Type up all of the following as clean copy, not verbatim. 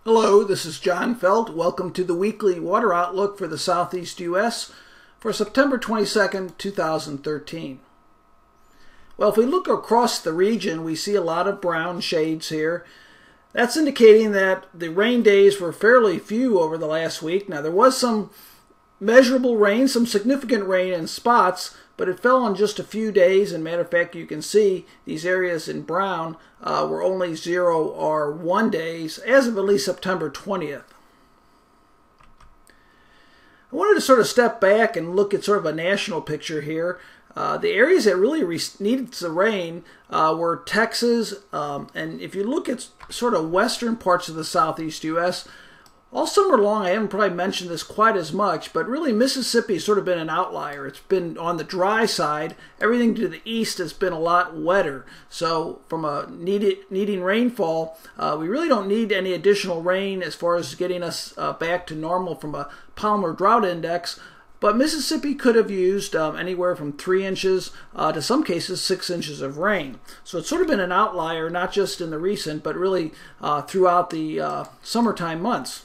Hello, this is John Feldt. Welcome to the weekly water outlook for the Southeast U.S. for September 22nd, 2013. Well, if we look across the region, we see a lot of brown shades here. That's indicating that the rain days were fairly few over the last week. Now, there was some measurable rain, some significant rain in spots, but it fell on just a few days. And matter of fact, you can see these areas in brown were only 0 or 1 days as of at least September 20th. I wanted to sort of step back and look at sort of a national picture here. The areas that really needed the rain were Texas, and if you look at sort of western parts of the southeast U.S., all summer long, I haven't probably mentioned this quite as much, but really Mississippi has sort of been an outlier. It's been on the dry side. Everything to the east has been a lot wetter. So from a needing rainfall, we really don't need any additional rain as far as getting us back to normal from a Palmer drought index. But Mississippi could have used anywhere from 3 inches to some cases 6 inches of rain. So it's sort of been an outlier, not just in the recent, but really throughout the summertime months.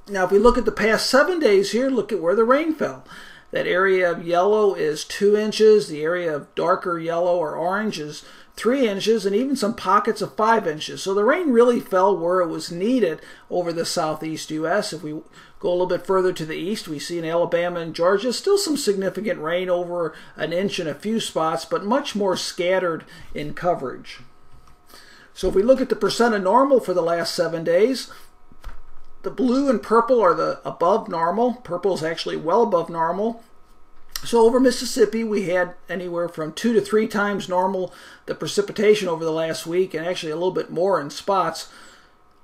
Now, if we look at the past 7 days here, look at where the rain fell. That area of yellow is 2 inches. The area of darker yellow or orange is 3 inches, and even some pockets of 5 inches. So the rain really fell where it was needed over the southeast U.S. If we go a little bit further to the east, we see in Alabama and Georgia still some significant rain, over an inch in a few spots, but much more scattered in coverage. So if we look at the percent of normal for the last 7 days, the blue and purple are the above normal. Purple is actually well above normal. So over Mississippi, we had anywhere from 2 to 3 times normal the precipitation over the last week, and actually a little bit more in spots.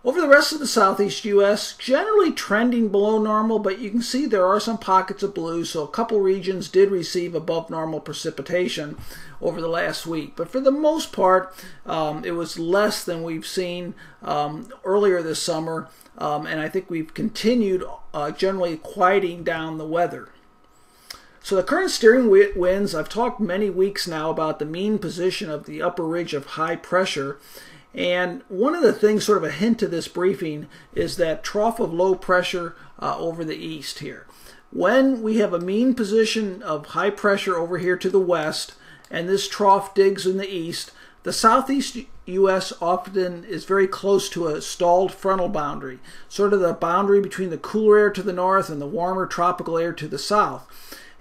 Over the rest of the southeast U.S., generally trending below normal, but you can see there are some pockets of blue, so a couple regions did receive above normal precipitation over the last week. But for the most part, it was less than we've seen earlier this summer, and I think we've continued generally quieting down the weather. So the current steering winds, I've talked many weeks now about the mean position of the upper ridge of high pressure. And one of the things, sort of a hint to this briefing, is that trough of low pressure over the east here. When we have a mean position of high pressure over here to the west, and this trough digs in the east, the southeast U.S. often is very close to a stalled frontal boundary, sort of the boundary between the cooler air to the north and the warmer tropical air to the south.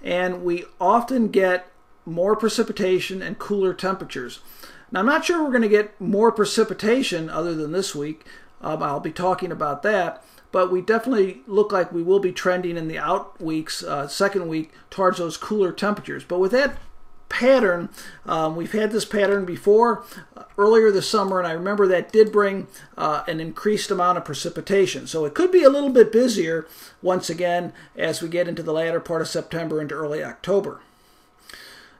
And we often get more precipitation and cooler temperatures. Now, I'm not sure we're going to get more precipitation other than this week. I'll be talking about that. But we definitely look like we will be trending in the out weeks, second week, towards those cooler temperatures. But with that pattern, we've had this pattern before earlier this summer, and I remember that did bring an increased amount of precipitation. So it could be a little bit busier once again as we get into the latter part of September into early October.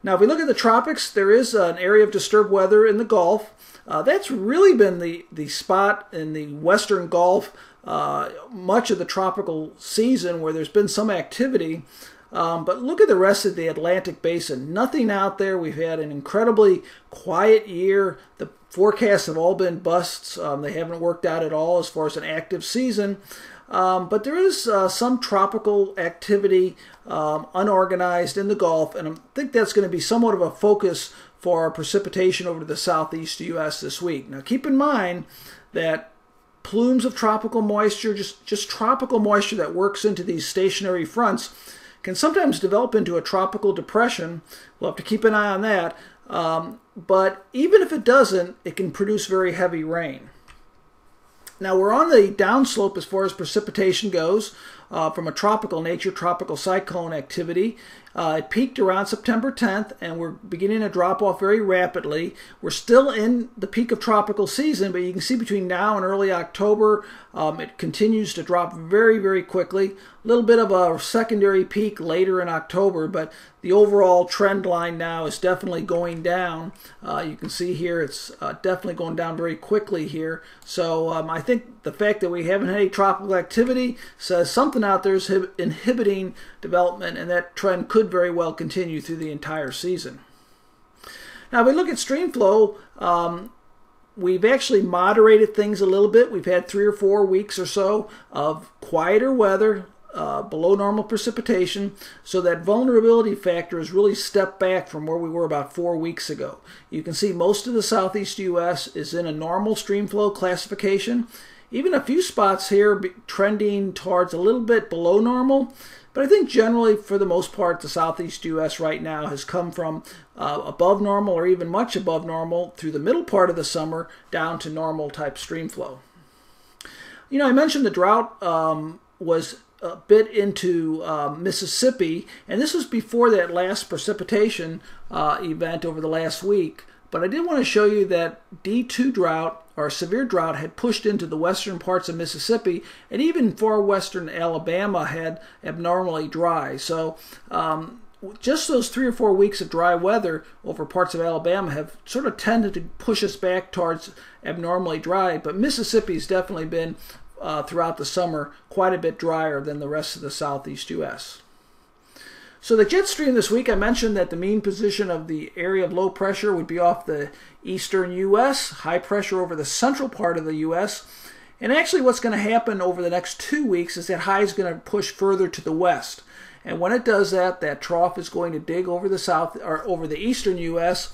Now, if we look at the tropics, there is an area of disturbed weather in the Gulf. That's really been the spot in the western Gulf much of the tropical season where there's been some activity. But look at the rest of the Atlantic basin. Nothing out there. We've had an incredibly quiet year. The forecasts have all been busts. They haven't worked out at all as far as an active season. But there is some tropical activity unorganized in the Gulf, and I think that's going to be somewhat of a focus for our precipitation over to the southeast U.S. this week. Now, keep in mind that plumes of tropical moisture, just tropical moisture that works into these stationary fronts, can sometimes develop into a tropical depression. We'll have to keep an eye on that. But even if it doesn't, it can produce very heavy rain. Now, we're on the downslope as far as precipitation goes from a tropical nature, tropical cyclone activity. It peaked around September 10th, and we're beginning to drop off very rapidly. We're still in the peak of tropical season, but you can see between now and early October, it continues to drop very, very quickly. A little bit of a secondary peak later in October, but the overall trend line now is definitely going down. You can see here it's definitely going down very quickly here. So I think the fact that we haven't had any tropical activity says something out there is inhibiting development, and that trend could very well continue through the entire season. Now, if we look at stream flow, we've actually moderated things a little bit. We've had 3 or 4 weeks or so of quieter weather, below normal precipitation, so that vulnerability factor has really stepped back from where we were about 4 weeks ago. You can see most of the southeast U.S. is in a normal streamflow classification. Even a few spots here trending towards a little bit below normal. But I think generally, for the most part, the southeast U.S. right now has come from above normal or even much above normal through the middle part of the summer down to normal type streamflow. You know, I mentioned the drought was a bit into Mississippi, and this was before that last precipitation event over the last week. But I did want to show you that D2 drought, or severe drought, had pushed into the western parts of Mississippi, and even far western Alabama had abnormally dry. So just those 3 or 4 weeks of dry weather over parts of Alabama have sort of tended to push us back towards abnormally dry, but Mississippi's definitely been throughout the summer quite a bit drier than the rest of the southeast U.S. So the jet stream this week, I mentioned that the mean position of the area of low pressure would be off the eastern U.S., high pressure over the central part of the U.S., and actually what's going to happen over the next 2 weeks is that high is going to push further to the west. And when it does that, that trough is going to dig over the south or over the eastern U.S.,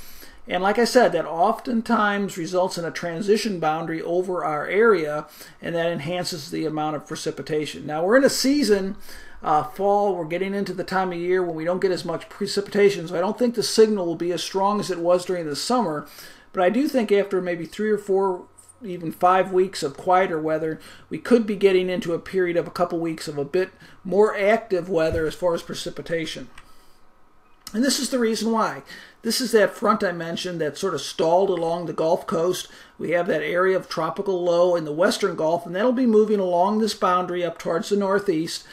and like I said, that oftentimes results in a transition boundary over our area, and that enhances the amount of precipitation. Now, we're in a season, fall, we're getting into the time of year when we don't get as much precipitation, so I don't think the signal will be as strong as it was during the summer, but I do think after maybe 3 or 4, even 5 weeks of quieter weather, we could be getting into a period of a couple weeks of a bit more active weather as far as precipitation. And this is the reason why. This is that front I mentioned that sort of stalled along the Gulf Coast. We have that area of tropical low in the western Gulf, and that'll be moving along this boundary up towards the northeast,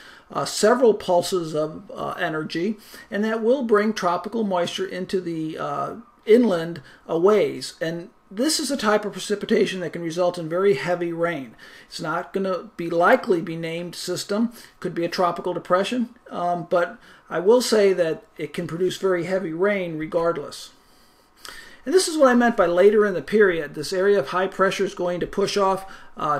several pulses of energy, and that will bring tropical moisture into the inland a ways. And this is a type of precipitation that can result in very heavy rain. It's not going to be likely be named system. Could be a tropical depression, but I will say that it can produce very heavy rain regardless. And this is what I meant by later in the period. This area of high pressure is going to push off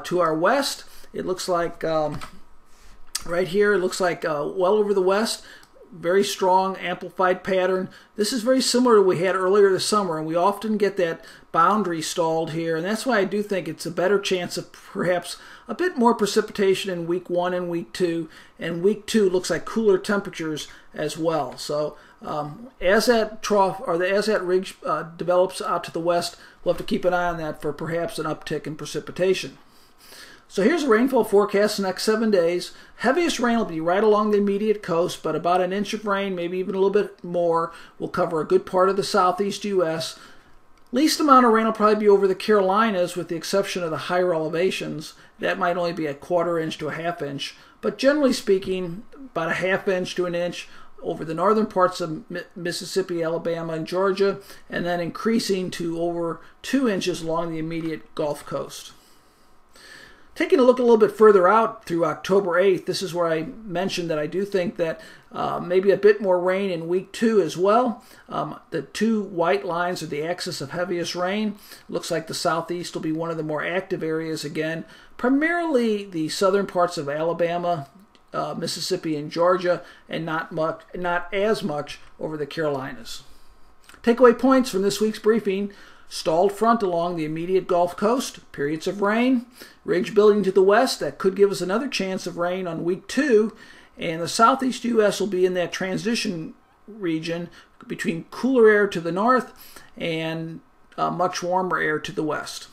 to our west. It looks like right here, it looks like well over the west. Very strong amplified pattern. This is very similar to what we had earlier this summer, and we often get that boundary stalled here, and that's why I do think it's a better chance of perhaps a bit more precipitation in week 1 and week 2, and week 2 looks like cooler temperatures as well. So as that trough or as that ridge develops out to the west, we'll have to keep an eye on that for perhaps an uptick in precipitation. So here's a rainfall forecast the next 7 days. Heaviest rain will be right along the immediate coast, but about an inch of rain, maybe even a little bit more, will cover a good part of the southeast U.S. Least amount of rain will probably be over the Carolinas, with the exception of the higher elevations. That might only be a 1/4 inch to a 1/2 inch, but generally speaking, about a 1/2 inch to an inch over the northern parts of Mississippi, Alabama, and Georgia, and then increasing to over 2 inches along the immediate Gulf Coast. Taking a look a little bit further out through October 8th, this is where I mentioned that I do think that maybe a bit more rain in week 2 as well. The 2 white lines are the axis of heaviest rain. Looks like the southeast will be one of the more active areas again, primarily the southern parts of Alabama, Mississippi, and Georgia, and not as much over the Carolinas. Takeaway points from this week's briefing: stalled front along the immediate Gulf Coast, periods of rain, ridge building to the west that could give us another chance of rain on week 2, and the southeast U.S. will be in that transition region between cooler air to the north and much warmer air to the west.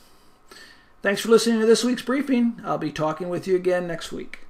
Thanks for listening to this week's briefing. I'll be talking with you again next week.